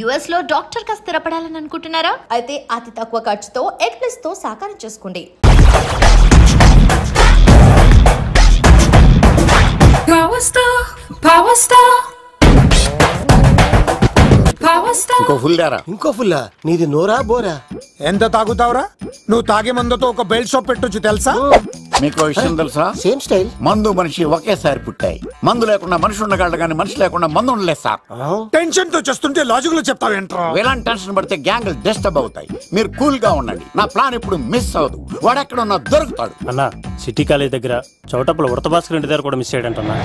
US లో doctor గా స్థిరపడాలని అనుకుంటున్నారా? అయితే అతి తక్కువ ఖర్చుతో ఎగ్ ప్లస్ తో సాకారం చేసుకోండి. ఇంకో ఫుల్లా నీది నోరా బోరా? ఎంత తాగుతావురా? నువ్వు తాగే మందుతో ఒక బెల్ట్ షాప్ పెట్టొచ్చు తెలుసా? మీకు విషయం తెలుసా? Same style. మందు మనిషి ఒకేసారి పుట్టాయి. మందు లేకుండా మనిషి ఉండగలడు కానీ మనిషి లేకుండా మందు ఉండలేదు సార్. టెన్షన్ తో చేస్తుంటే లాజిక్ లో చెప్తావేంట్రా? ఎలాంటి టెన్షన్ పడితే గ్యాంగులు డిస్టర్బ్ అవుతాయి. మీరు కూల్ గా ఉండండి. నా ప్లాన్ ఇప్పుడు మిస్ అవ్వదు. వాడు ఎక్కడ ఉన్నా దొరుకుతాడు. అన్నా సిటీ కాలేజ్ దగ్గర చౌటప్పుల ఉడత భాస్కర్ ఇంటి దగ్గర కూడా మిస్ అయ్యాడంటన్నా.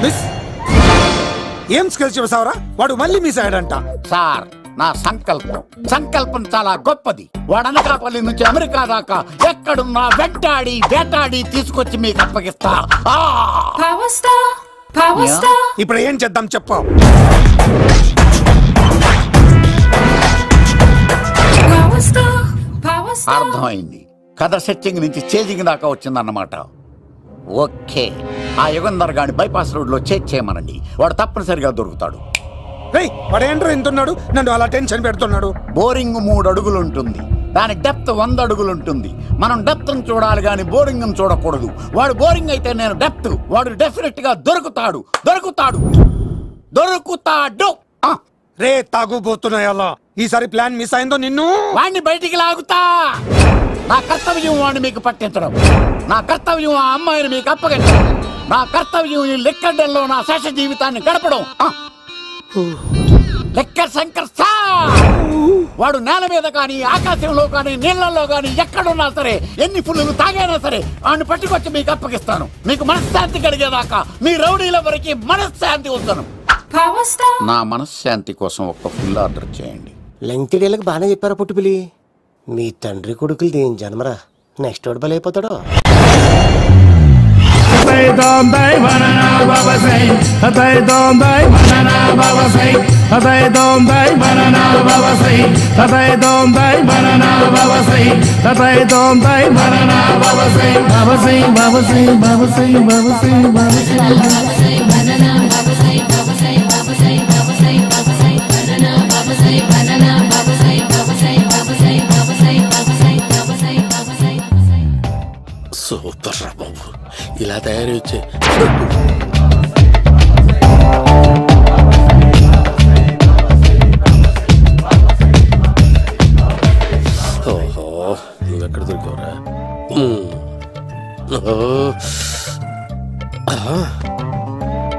ఏం స్కిల్స్ చెప్తావరా? వాడు మళ్ళీ మిస్ అయ్యాడంట. సార్ నా సంకల్పం చాలా గొప్పది. వాడు అనకాపల్లి నుంచి అమెరికా దాకా ఎక్కడున్నా వేటాడి తీసుకొచ్చి మీకు అప్పగిస్తా. ఇప్పుడు ఏం చేద్దాం చెప్పు. అర్థమైంది. కథ సెట్టింగ్ నుంచి చేజింగ్ దాకా వచ్చిందన్నమాట. ఓకే, ఆ యుగంధర్ గాని బైపాస్ రోడ్ లో చేయమనండి. వాడు తప్పనిసరిగా దొరుకుతాడు. వాడేంట్రా ఎంతున్నాడు? నన్ను అలా టెన్షన్ పెడుతున్నాడు. బోరింగ్ 3 అడుగులు ఉంటుంది. దాని డెప్త్ 100 అడుగులు ఉంటుంది. మనం డెప్త్ చూడాలి గాని బోరింగ్ చూడకూడదు. వాడు బోరింగ్ అయితే నేను డెప్త్. వాడు డెఫినెట్ గా దొరుకుతాడు. రే తాగుబోతున్నాయి అలా. ఈసారి ప్లాన్ మిస్ అయిందో నిన్ను వాడిని బయటికి లాగుతా. నా కర్తవ్యం వాడిని మీకు పట్టించడం. నా కర్తవ్యం ఆ అమ్మాయిని మీకు అప్పగించడం. నా కర్తవ్యం ఈ లెక్కడల్లో నా శేష జీవితాన్ని గడపడం. Liquor Shankar sir. వాడు నేల మీద కానీ ఆకాశంలో కానీ నీళ్లలో కానీ ఎక్కడున్నా సరే, ఎన్ని ఫుల్లు తాగైనా సరే వాడిని పట్టుకొచ్చి మీకు అప్పగిస్తాను. మీకు మనశ్శాంతి కలిగేదాకా మీ రౌడీల వరకు మనశ్శాంతి వస్తాను. నా మనశ్శాంతి కోసం ఒక్క ఫుల్ ఆర్డర్ చేయండి. లెంగ్త్ డేలకు బాగానే చెప్పారా పుట్టుపిలి? మీ తండ్రి కొడుకులు దేని జన్మరా? నెక్స్ట్ వాడు బలైపోతాడో. సూపర్ రా బాబు, ఇలా తయారు వచ్చే. ఓహో, నువ్వెక్కడ దొరికావురా?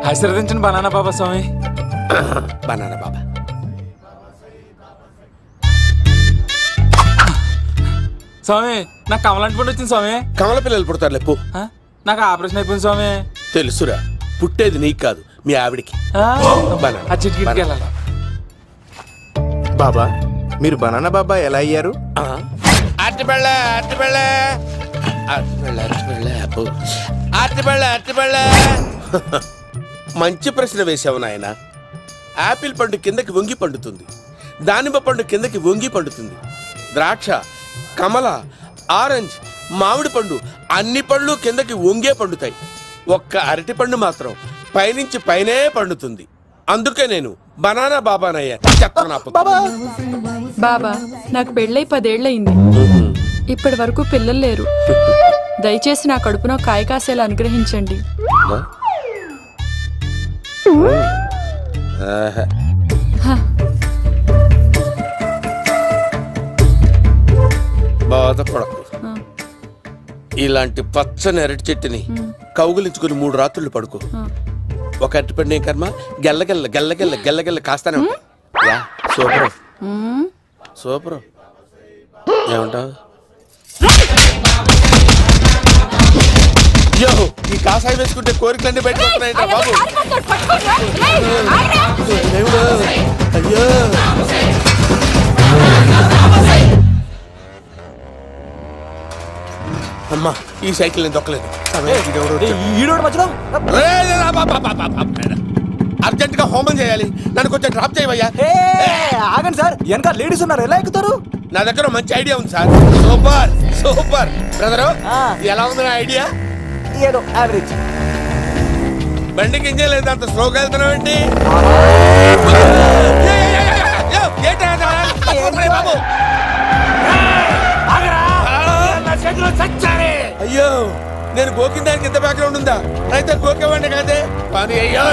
ఆశీర్వదించండి బనానా బాబా స్వామి. బనానా బాబా స్వామి, నాకు కమలాంటి పండు వచ్చింది స్వామి. కమల పిల్లలు పుడతారు లేపు. నాకు ఆపరేషన్ అయిపోయింది స్వామి. తెలుసురా, పుట్టేది నీకు కాదు మీ ఆవిడికి. బాబా, మీరు బనానా బాబా ఎలా అయ్యారు? మంచి ప్రశ్న వేసావు నాయన. ఆపిల్ పండు కిందకి వంగి పండుతుంది, దానిమ్మ పండు కిందకి వంగి పండుతుంది, ద్రాక్ష, కమల, ఆరెంజ్, మామిడి పండు అన్ని పండ్లు కిందకి వంగే పండుతాయి. ఒక్క అరటి పండు మాత్రం పైనుంచి పైనే పండుతుంది. అందుకే నేను బనానా బాబానయ్యా. బాబా, నాకు పెళ్ళై 10 ఏళ్ళయింది. ఇప్పటి వరకు పిల్లలు లేరు. దయచేసి నా కడుపున కాయ కాసేలా అనుగ్రహించండి. బాధపడకు. ఇలాంటి పచ్చని అరటి చెట్టుని కౌగులించుకుని 3 రాత్రులు పడుకో. ఒక అరటి పండు ఏం కర్మ, గెల్లగెల్ల గెల్లగెల్ల గెల్లగెల్ల కాస్తానే ఉంటాయి. Super super. ఏమంటావు? యో, ఈ కాసాయి వేసుకుంటే కోరికలన్నీ బయటపడుతున్నాయంట బాబు. అయ్యో, అమ్మా, ఈ సైకిల్ నేను దొక్కలేదు. అర్జెంట్ గా హోమం చేయాలి. నన్ను కొంచెం డ్రాప్ చేయవయ్యా. ఆగండి సార్, వెనక లేడీస్ ఉన్నారు, ఎలా ఎక్కుతారు? నా దగ్గర మంచి ఐడియా ఉంది సార్. Super super. బ్రదరు, ఎలా ఉంది నా ఐడియా? ఏదో యావరేజ్. బండికి ఇంజన్ లేదు, అంత స్లోగా వెళ్తున్నావు ఏంటి? బాబు అయ్యో నేను గోకిన దానికి ఎంత బ్యాక్గ్రౌండ్ ఉందా అయితే గోకేవాడిని కాదే కానీ అయ్యో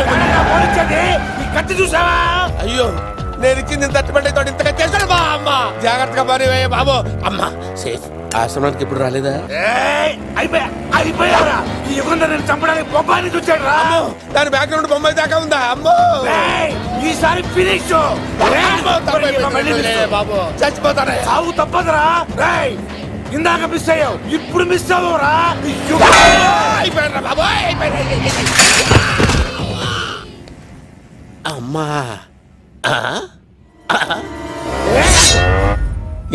కత్తి చూసావా అయ్యో నేను ఇచ్చింది తట్టుబడి తోటి ఇంతగా చేశాడు బా అమ్మ జాగ్రత్తగా పని బాబు అమ్మ సేఫ్ ఆశ్రమానికి ఇప్పుడు రాలేదా అయిపోయారా ఈ యుగంలో నేను చంపడానికి బొమ్మాన్ని చూచాడు రా దాని బ్యాక్గ్రౌండ్ బొమ్మాయి దాకా ఉందా అమ్మో ఈసారి ఫినిష్ బాబు చచ్చిపోతానే సాగు తప్పదురా ఇందాక మిస్ అయ్యావు ఇప్పుడు మిస్ అవ్వరా అయిపోయాడు బాబు అమ్మా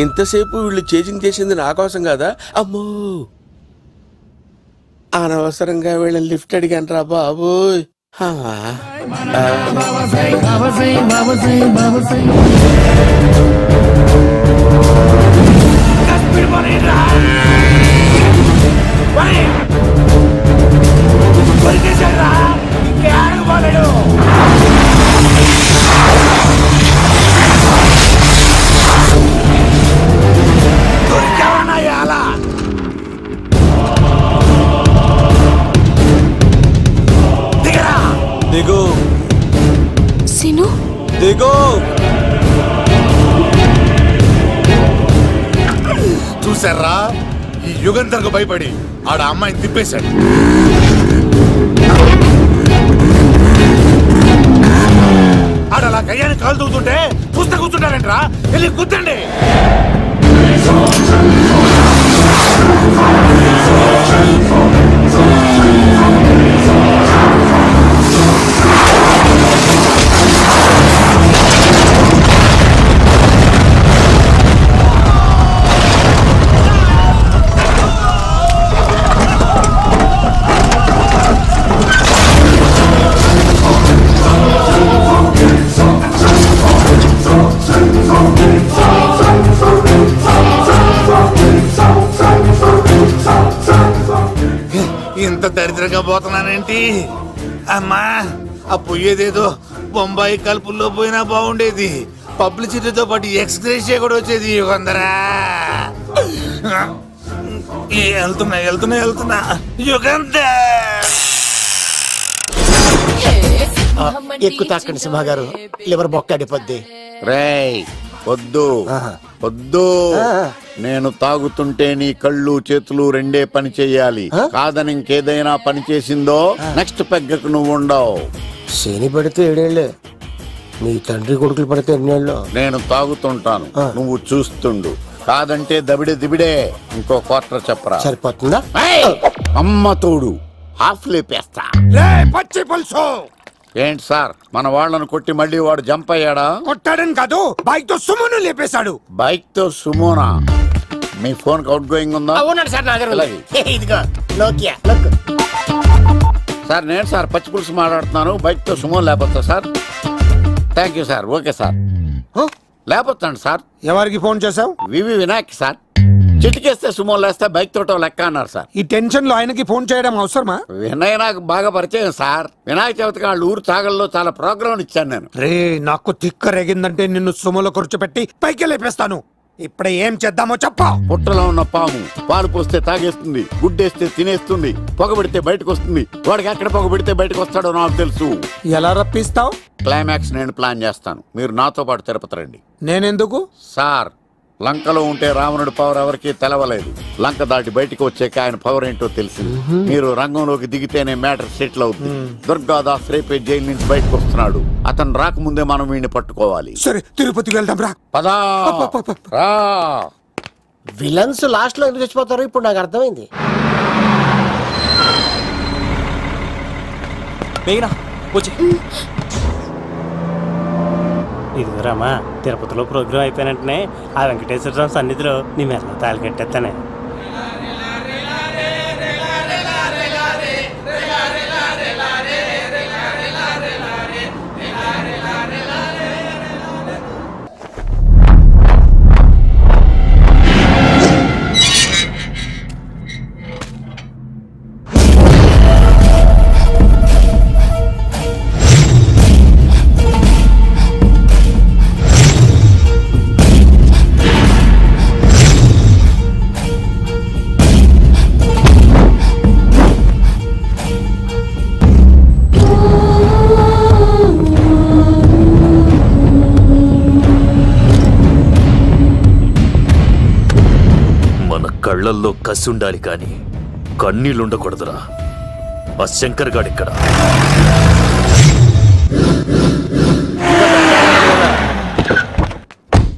ఇంతసేపు వీళ్ళు చేజింగ్ చేసింది నా కోసం కదా అమ్మో అనవసరంగా వీళ్ళని లిఫ్ట్ అడిగాను రా బాబు దిగు సిను దిగు చూసారా ఈ యుగంధర్కు భయపడి ఆడ అమ్మాయిని తిప్పేశాడు ఆడలా కయ్యాన్ని కాలు తూగుతుంటే చూస్తే కూర్చుంటారంట్రా వెళ్ళి కూర్చోండి ఇంత దరిద్రంగా పోతున్నానేంటి అమ్మా ఆ పోయేదేదో బొంబాయి కలుపుల్లో పోయినా బాగుండేది పబ్లిసిటీతో పాటు ఎక్స్‌గ్రేషియా కూడా వచ్చేది యుగంధరా వెళ్తున్నా యుగంధర్ ఎక్కువ తాకండి సింహ గారు లివర్ బొక్కడిపోద్ది రేయ్ వద్దు వద్దు నేను తాగుతుంటే నీ కళ్ళు చేతులు రెండే పని చెయ్యాలి కాదని ఇంకేదైనా పని చేసిందో నెక్స్ట్ పెగ్గకు నువ్వు ఉండవు శని పడితే 7 ఏళ్ళే మీ తండ్రి కొడుకులు పడితే 2 ఏళ్ళు నేను తాగుతుంటాను నువ్వు చూస్తుండు కాదంటే దబిడే దిబిడే ఇంకో క్వార్టర్ చెప్పరా సరిపోతుందా అమ్మ తోడు హాఫ్ లేపేస్తా పచ్చి పులుసు ఏంటి సార్ మన వాళ్ళను కొట్టి మళ్ళీ వాడు జంప్ అయ్యాడా కొట్టాడని కాదు బైక్ తో సుమోను లేపేశాడు బైక్ తో సుమోనా మీ ఫోన్ అవుట్ గోయింగ్ ఉందా అవునండి సార్ నా దగ్గర అలాగే. ఇదిగో నోకియా సార్ నేను సార్ పచ్చి పులుసు మాట్లాడుతున్నాను బైక్ తో సుమో లేకపోతా sir thank you sir okay sir లేకపోతాండి సార్ ఎవరికి ఫోన్ చేసావు వివి వినాయక్ సార్ చిటికేస్తే సుమో లేస్తే బైక్ తోటో లెక్క అన్నారు సార్ ఈ టెన్షన్ లో ఆయనకి ఫోన్ చేయడం అవసరమా వినయ్ నాకు బాగా పరిచయం సార్ వినాయక చవితికి వాళ్ళ ఊరు చాగల్లో చాలా ప్రోగ్రాం ఇచ్చాను నేను రే నాకు తిక్క రేగిందంటే నిన్ను సుమోలో కూర్చోపెట్టి పైకి లేపేస్తాను ఇప్పుడే ఏం చేద్దామో చెప్పా పుట్టలో ఉన్న పాము పాలు పోస్తే తాగేస్తుంది గుడ్డేస్తే తినేస్తుంది పొగబెడితే బయటకు వస్తుంది వాడికి ఎక్కడ పొగబెడితే బయటకు వస్తాడో నాకు తెలుసు ఎలా రప్పిస్తావు క్లైమాక్స్ నేను ప్లాన్ చేస్తాను మీరు నాతో పాటు తిరుపతి రండి నేనెందుకు సార్ లంకలో ఉంటే రావణుడి పవర్ ఎవరికి తెలవలేదు లంక దాటి బయటకు వచ్చాక ఆయన పవర్ ఏంటో తెలిసింది మీరు రంగంలోకి దిగితేనే మ్యాటర్ సెటిల్ అవుతుంది దుర్గాదాస్ రేపే జైలు నుంచి బయటకు వస్తున్నాడు అతను రాకముందే మనం వీడిని పట్టుకోవాలి సరే తిరుపతికి వెళ్దాం రా పదా రా విలన్స్ లాస్ట్ లో ఎందుకు చచ్చిపోతారు ఇప్పుడు నాకు అర్థమైంది ఇదిగోరామా తిరుపతిలో ప్రోగ్రాం అయిపోయినట్టునే ఆ వెంకటేశ్వర స్వామి సన్నిధిలో నీ మెల్ల తాళి కట్టేస్తానే కళ్ళల్లో కసి ఉండాలి కానీ కన్నీళ్ళుండకూడదురా. ఆ శంకర్ గాడిక్కడ.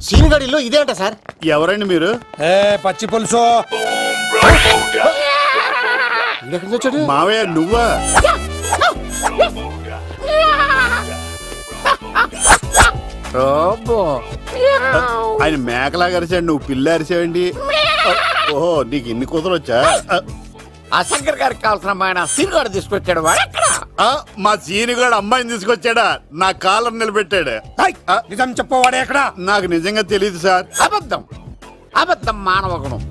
సీనిగాడిలో ఇదే అంట సార్. ఎవరండి మీరు? పచ్చి పులుసు. మావయ్య నువ్వా? ఆయన మేకలా అరిచాడు, నువ్వు పిల్ల అరిచావండి. ఓహో, నీకు ఇన్ని కూతురు వచ్చా? ఆ శంకర్ గారికి కావాల్సిన అమ్మాయి సీనుగాడు తీసుకొచ్చాడు. మా సీనుగాడు అమ్మాయిని తీసుకొచ్చాడా? నా కాలర్ నిలబెట్టాడు. నిజం చెప్పవాడే ఎక్కడ? నాకు నిజంగా తెలియదు సార్. అబద్ధం, అబద్ధం మానవ గుణం.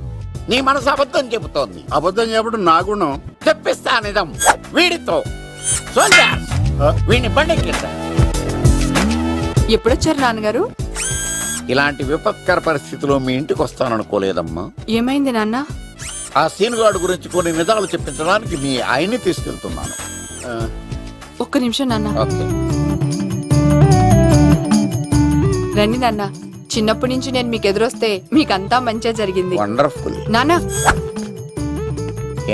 నీ మనసు అబద్ధం చెబుతోంది. అబద్ధం చెప్పడం నా గుణం. తెప్పిస్తా నిజం వీడితో. వీడిని బండెక్కిస్తా. ఎప్పుడొచ్చారు నాన్నగారు? ఇలాంటి విపత్కర పరిస్థితిలో మీ ఇంటికి వస్తాననుకోలేదమ్మా. ఏమైంది నాన్న? ఆ సీనుగాడు గురించి కొన్ని నిజాలు చెప్పించడానికి మీ ఆయన్ని తీసుకెళ్తున్నాను. ఒక్క నిమిషం నాన్న. ఓకే. రండి నాన్న. చిన్నప్పటి నుంచి నేను మీకు ఎదురొస్తే మీకంతా మంచిగా జరిగింది. వండర్ఫుల్. నాన్న,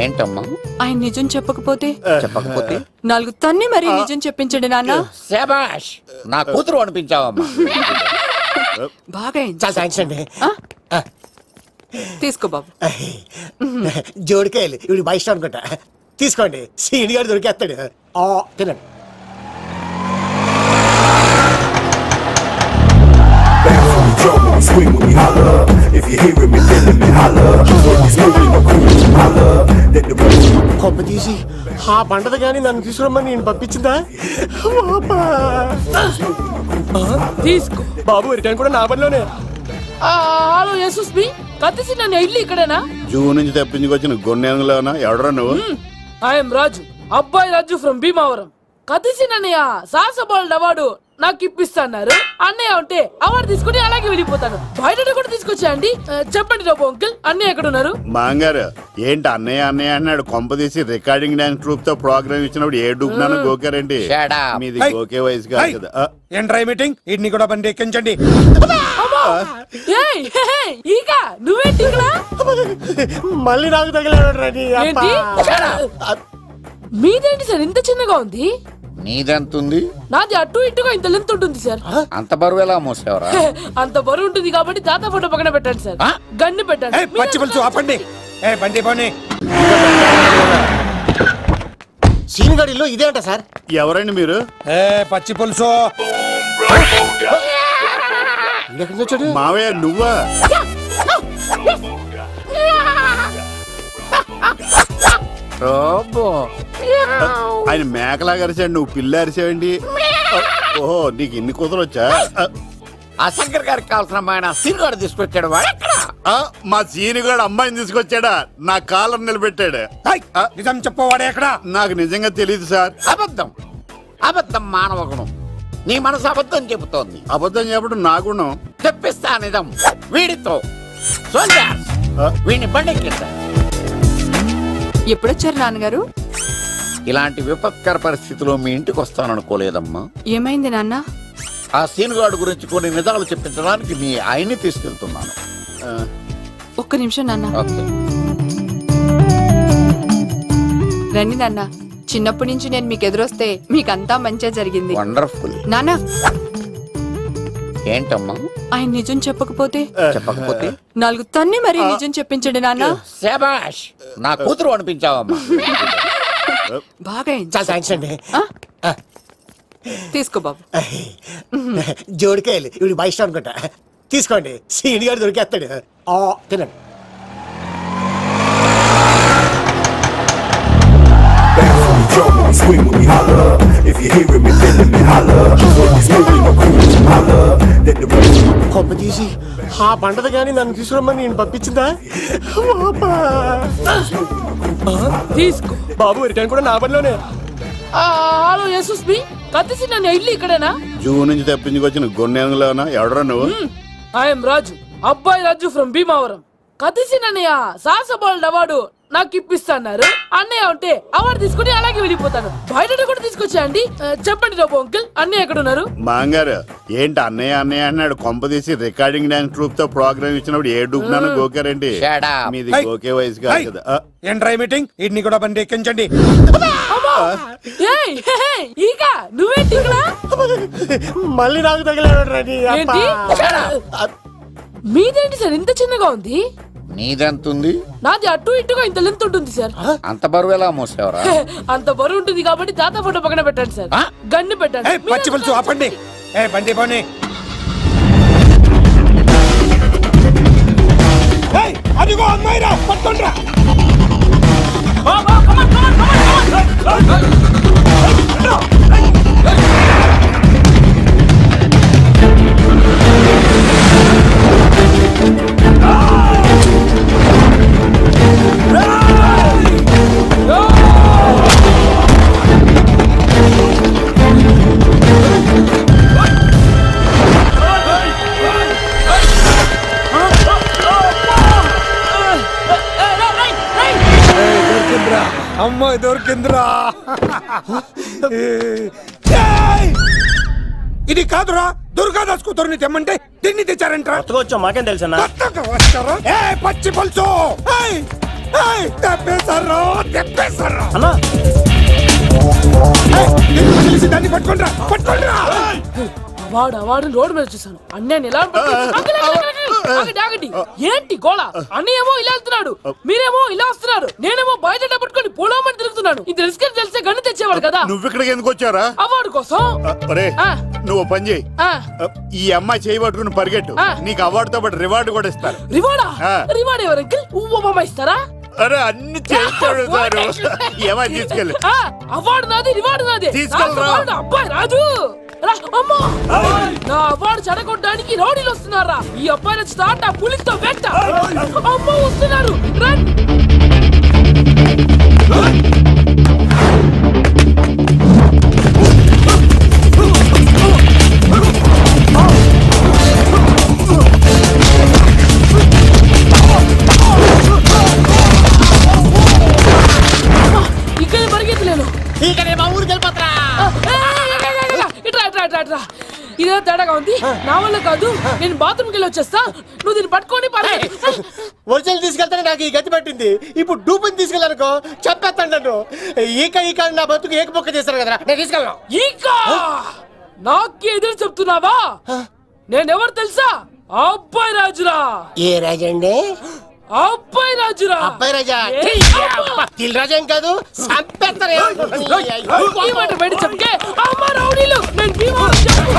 ఏంటమ్మా? ఆయన నిజం చెప్పకపోతే చెప్పకపోతే 4 తన్ని మరీ నిజం చెప్పించండి నాన్న. శభాష్, నా కూతురు అనిపించావమ్మా. బాగా చాలా థ్యాంక్స్ అండి. తీసుకో బాబు. జోడికాయలు ఇవి బాగా ఇష్టం అనుకుంటా. తీసుకోండి, సీని గారు దొరికేస్తాడు. తినండి. కొమ్మ తీసి ఆ పంటది కానీ నన్ను తీసుకురమ్మని నేను పంపించిందా? తీసుకో బాబు, రిటర్న్ కూడా నా పనిలోనే. హలో యశస్వి, కత్తిసి నన్ను ఇల్లు ఇక్కడేనా? జూ నుంచి తప్పించుకొచ్చిన గొన్నెంగులోనా? ఎవడరా నువ్వు? ఐఎమ్ రాజు, అబ్బాయి రాజు ఫ్రమ్ భీమావరం. కత్తిసి నన్నయ్య సాహసబాల్ అవార్డు నాకు ఇప్పిస్తున్నారు. అన్నయ్య ఉంటే అవార్డు తీసుకుని అలాగే వెళ్ళిపోతాను. బయట కూడా తీసుకొచ్చా అండి. చెప్పండి రాబు అంకుల్, అన్నయ్య ఎక్కడ ఉన్నారు? మాంగారు ఏంటి అన్నయ్య అన్నయ్య అన్నాడు? కొంప తీసి రికార్డింగ్ డాన్స్ ట్రూప్ తో ప్రోగ్రామ్ ఇచ్చినప్పుడు ఏ డూబ్నానో గోకారండి. మీది గోకే వయసు కాదు కదా. ఏంట్రై మీటింగ్? ఇడ్ని కూడా బండి ఎక్కించండి. నువ్వేంటి మళ్ళీ నాకు తగిలాడు. మీదేంటి సార్ ఇంత చిన్నగా ఉంది? నీదెంతుంది? నాది అటు ఇటుగా ఇంత లెంత్ ఉంటుంది సార్. అంత బరువు ఎలా మోసేవరా? అంత బరువు ఉంటుంది కాబట్టి తాత ఫోటో పక్కన పెట్టండి సార్. గన్ను పెట్టండి. పచ్చి పులుసు ఆపండి. బండి పోనీ. సీనిగాడిలో ఇదే అంట సార్. ఎవరండి మీరు? పచ్చి పులుసు. మావయ్య నువ్వా? ఆయన మేకలా అరిచాడు, నువ్వు పిల్ల అరిచావండి. ఓహో, నీకు ఇన్ని కూతురు వచ్చా? ఆ శంకర్ గారికి కావాల్సిన అమ్మాయి సీనుగాడు తీసుకొచ్చాడు. మా సీనుగాడు అమ్మాయిని తీసుకొచ్చాడా? నా కాలర్ నిలబెట్టాడు. నిజం చెప్పవాడే ఎక్కడ? నాకు నిజంగా తెలియదు సార్. అబద్ధం, అబద్ధం మానవ గుణం. నీ మనసు అబద్ధం చెబుతోంది. అబద్ధం చెప్పడం నా గుణం. తెప్పిస్తా నిజం వీడితో. వీడిని బండెక్కిస్తా. ఎప్పుడొచ్చారు నాన్నగారు? ఇలాంటి విపత్కర పరిస్థితిలో మీ ఇంటికి వస్తాననుకోలేదమ్మా. ఏమైంది నాన్న? ఆ సీనుగాడు గురించి కొన్ని నిజాలు చెప్పించడానికి మీ ఆయన్ని తీసుకెళ్తున్నాను. ఒక్క నిమిషం నాన్న. ఓకే. రండి నాన్న. చిన్నప్పటి నుంచి నేను మీకు ఎదురొస్తే మీకంతా మంచిగా జరిగింది. వండర్ఫుల్. నాన్న, ఏంటమ్మా? ఆయన నిజం చెప్పకపోతే 4 తన్ని మరీ నిజం చెప్పించండి నాన్న. శభాష్, నా కూతురు అనిపించావమ్మా. బాగా చాలా థ్యాంక్స్ అండి. తీసుకో బాబు. జోడికాయలు ఇవి బాగా ఇష్టం అనుకుంటా. తీసుకోండి, సీని గారు దొరికేస్తాడు. తినండి. కొమ్మ తీసి ఆ పంటది కానీ నన్ను తీసుకురమ్మని నేను పంపించిందా? తీసుకో బాబు, రిటర్న్ కూడా నా పనిలోనే. హలో యశస్వి, కత్తిసి నన్ను ఇల్లు ఇక్కడేనా? జూ నుంచి తప్పించుకొచ్చిన గొన్నెంగులోనా? ఎవడరా నువ్వు? ఐఎమ్ రాజు, అబ్బాయి రాజు ఫ్రమ్ భీమావరం. కత్తిసి నన్నయ్య సాహసబాల్ అవార్డు నాకు ఇప్పిస్తాన్నారు. అన్నయ్య ఉంటే అవార్డు తీసుకుని అలాగే వెళ్ళిపోతాను. బయట కూడా తీసుకొచ్చాయండి. చెప్పండి రాబు అంకుల్, అన్నయ్య ఎక్కడ ఉన్నారు? మాంగారు ఏంటి అన్నయ్య అన్నయ్య అన్నాడు? కొంపదీసి రికార్డింగ్ డాన్స్ ట్రూప్ తో ప్రోగ్రామ్ ఇచ్చినప్పుడు ఏ డూబ్నాను గోకారండి? మీది గోకే వయసు కాదు కదా. ఏంట్రై మీటింగ్ ఇడ్ని కూడా బండి ఎక్కించండి. నువ్వేంటి ఇక్కడ? మళ్ళీ నాకు తగిలాడు. మీదేంటి సార్ ఇంత చిన్నగా ఉంది? నీదెంత ఉంది? నాది అటు ఇటుగా ఇంత లెంత్ ఉంటుంది సార్. అంత బరువు ఎలా మోసేవరా? అంత బరువు ఉంటుంది కాబట్టి తాత ఫోటో పక్కన పెట్టండి సార్. గన్ను పెట్టండి. పచ్చి పులుసు ఆపండి. బండి పోనీ. అదిగో అమ్మాయిరా, పట్టుకోండిరా. అమ్మాయి దొరికిందిరా. ఇది కాదురా, దుర్గాదాస్ కూతురుని తెమ్మంటే దీన్ని తెచ్చారంట. వచ్చా మాకేం తెలుసా? పచ్చి పులుసు తెప్పేశారు. దాన్ని పట్టుకోండిరా, పట్టుకోండిరా. వాడు రోడ్డు మీద చూసాను. అన్నయ్య ఎలా ఏంటి గోళ? అన్నయ్యేమో ఇలా వెళ్తున్నాడు, మీరేమో ఇలా వస్తున్నారు, నేనేమో బయట పట్టుకొని పోలోమని తిరుగుతున్నాను. ఇది రిస్క్ తెలిసే గన్ను తెచ్చేవాడు కదా. నువ్వు ఇక్కడికి ఎందుకు వచ్చారా? అవార్డు కోసం. నువ్వు పని చేయి, ఈ అమ్మాయి చేయి పట్టుకుని పరిగెట్టు. నీకు అవార్డు తో పాటు రివార్డు కూడా ఇస్తారు. రివార్డా? రివార్డ్ ఎవరు అంకిల్? ఉవ్వమ్మ ఇస్తారా? అరే అన్ని చేస్తాడు సారు. ఏమై తీసుకెళ్ళి. అవార్డు నాది, రివార్డు నాది. తీసుకెళ్ళరా. అబ్బాయి రాజు, నా అవార్డు చెడగొట్టడానికి రౌడీలు వస్తున్నారా? ఈ అబ్బాయి స్టార్ట్ ఆ పులితో వెంట. అమ్మ వస్తున్నారు. ఇక్కడ పరిగెత్తలేను. మా ఊరికి వెళ్ళిపోతారా? ఇదే తేడాగా ఉంది. నా వల్ల కాదు, నేను బాత్రూమ్కి వెళ్ళి వచ్చేస్తా. నువ్వు దీన్ని పట్టుకొని ఒరిజినల్ తీసుకెళ్తానే నాకు ఈ గతి పట్టింది. ఇప్పుడు డూపుని తీసుకెళ్ళానుకో చెప్పేస్తాను నన్ను. ఈక నా బతుకు ఏకపొక్క చేశారు కదరా, నేను తీసుకెళ్ళను. నాకు ఎదురు చెప్తున్నావా? నేనెవరు తెలుసా? అబ్బాయి రాజురా. ఏ రాజండి? అబ్బాయి రాజురా. అబ్బాయి రాజా రాజా ఏం కాదు, చంపేస్తారు. బయట చెప్తే అమ్మ రౌడీలు. నేను భీమవరం చెప్పు.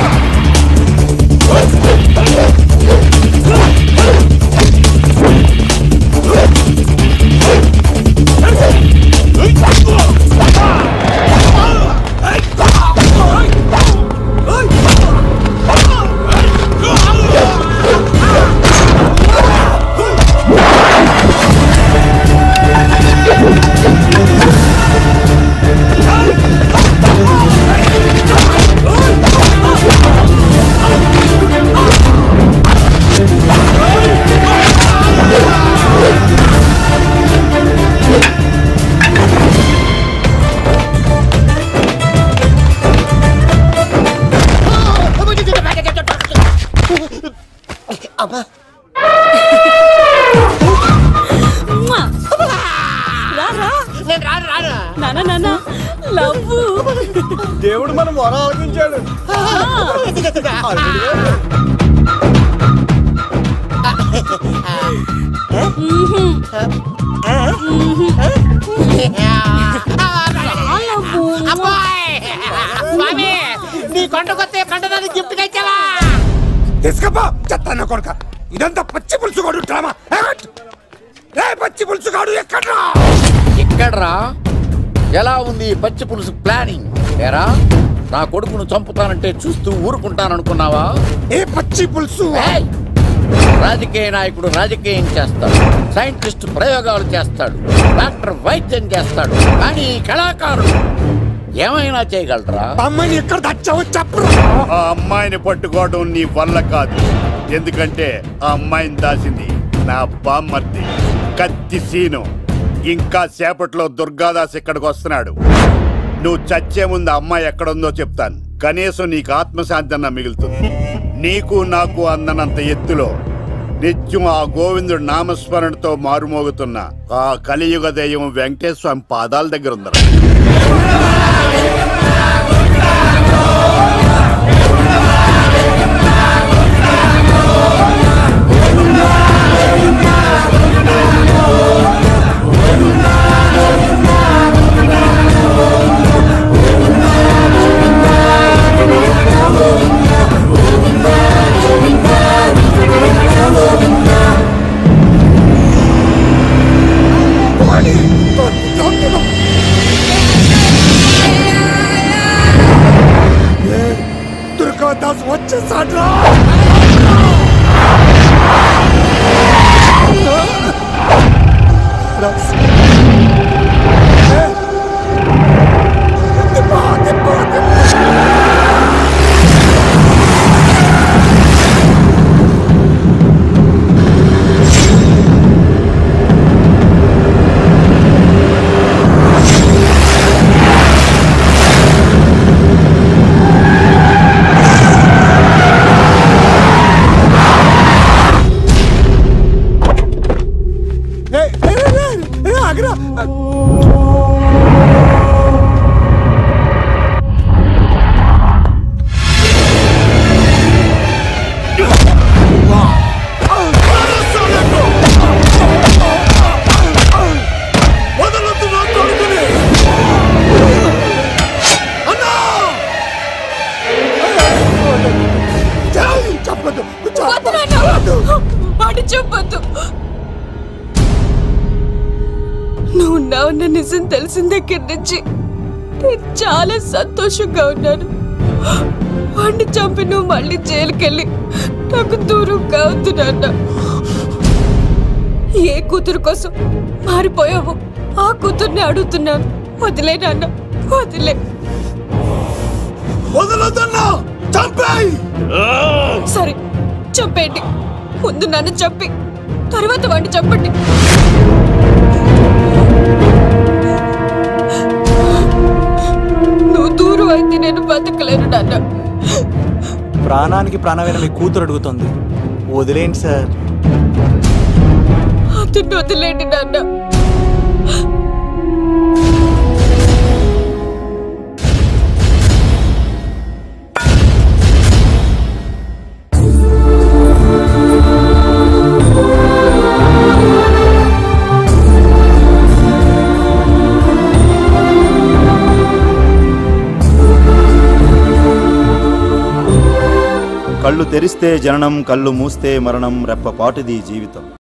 దేవుడు మనం మొర ఆలోచించాడు. నీ కొండకొస్తే కంటదాన్ని గిఫ్ట్ గా ఇచ్చావా? తీసుకపో చెత్త కొడుక. ఇదంతా పచ్చి పులుసుగాడు డ్రామా. పచ్చి పులుసుగాడు ఎక్కడ్రా? ఎక్కడ్రా? ఎలా ఉంది పచ్చి పులుసు ప్లానింగ్? ఏరా, నా కొడుకును చంపుతానంటే చూస్తూ ఊరుకుంటాననుకున్నావా? ఏ పచ్చి పులుసు? రాజకీయ నాయకుడు రాజకీయం చేస్తాడు, సైంటిస్ట్ ప్రయోగాలు చేస్తాడు, డాక్టర్ వైద్యం చేస్తాడు, కానీ కళాకారుడు ఏమైనా చేయగలరా? అమ్మాయిని ఎక్కడ తెచ్చావో చెప్పు. ఆ అమ్మాయిని పట్టుకోవడం నీ వల్ల కాదు. ఎందుకంటే ఆ అమ్మాయిని దాసింది నా బామ్మర్ది కత్తి సీను. ఇంకా సేపట్లో దుర్గాదాస్ ఇక్కడికి వస్తున్నాడు. నువ్వు చచ్చే ముందు అమ్మాయి ఎక్కడుందో చెప్తాను. కనీసం నీకు ఆత్మశాంతి అన్న మిగులుతుంది. నీకు నాకు అందనంత ఎత్తులో నిత్యం ఆ గోవిందుడు నామస్మరణతో మారుమోగుతున్న ఆ కలియుగ దైవం వెంకటేశ్వర స్వామి పాదాల దగ్గర ఉందరా. దుర్గాదాస్ వచ్చేసాడ్రా. చెప్పొద్దు. నువ్వు ఉన్నావన్న నిజం తెలిసిన దగ్గర నుంచి నేను చాలా సంతోషంగా ఉన్నాను. వాడిని చంపి నువ్వు మళ్ళీ జైలుకెళ్ళి నాకు దూరంగా అవుతున్నా. ఏ కూతురు కోసం మారిపోయావు ఆ కూతుర్ని అడుగుతున్నాను. వదిలే నాన్న, వదిలే. సరే చంపేయండి. ముందు నన్ను చంపి తర్వాత వాడిని చంపండి. నువ్వు దూరం అయితే నేను బతకలేను నాన్న. ప్రాణానికి ప్రాణమైన మీ కూతురు అడుగుతుంది, వదిలేండి సార్. అతన్ని వదిలేండి నాన్న. కళ్ళు తెరిస్తే జననం, కళ్ళు మూస్తే మరణం, రెప్పపాటుది జీవితం.